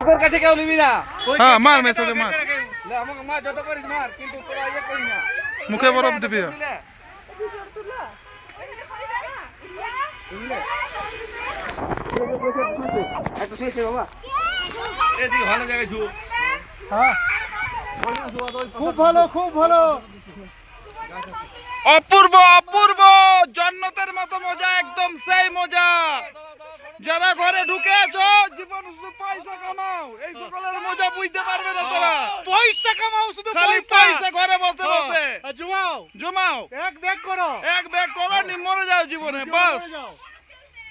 মুখের কাছে কেউ নিবি না। হ্যাঁ মার মেসাজে মার লে আমাকে মার যত পারিস মার, কিন্তু তোরা ইয়ে করিস না। মুখে বরফ দিবি না। একটু শুয়েছে বাবা। এদিকে ভালো জায়গায় শু। হ্যাঁ খুব ভালো খুব ভালো। অপূর্ব অপূর্ব, জান্নাতের মতো মজা, একদম সেই মজা। যারা ঘরে ঢুকে আছো, জীবন শুধু পয়সা কামাও, এই সকলের মজা বুঝতে পারবে না তোরা। পয়সা কামাও, শুধু খালি পয়সা ঘরে বসে বসে জমাও জমাও, এক ব্যাগ করো, এক ব্যাগ করো, মরে যাও জীবনে বাস।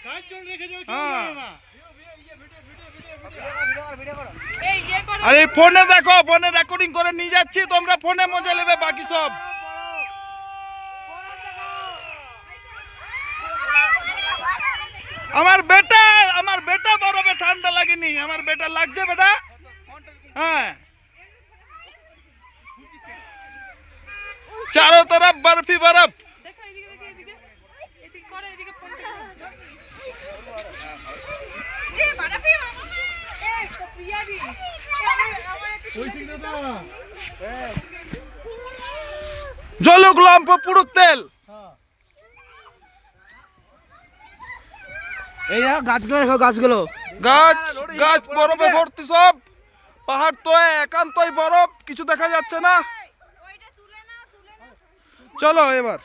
কাজ চল রেখে যাও, হ্যাঁ। না আর এই ফোনে দেখো, ফোনে রেকর্ডিং করে নিয়ে যাচ্ছি, তোমরা ফোনে মজা নেবে, বাকি সব। আমার বেটা বরফে ঠান্ডা লাগেনি, আমার বেটা লাগছে বেটা। হ্যাঁ चारों तरफ बर्फ ही बर्फ। জলুক লম্প পুরুক তেল। এই গাছগুলো দেখো, গাছগুলো গাছ গাছ বরফে ভর্তি সব। পাহাড় তো একান্তই বরফ, কিছু দেখা যাচ্ছে না। চলো এবার।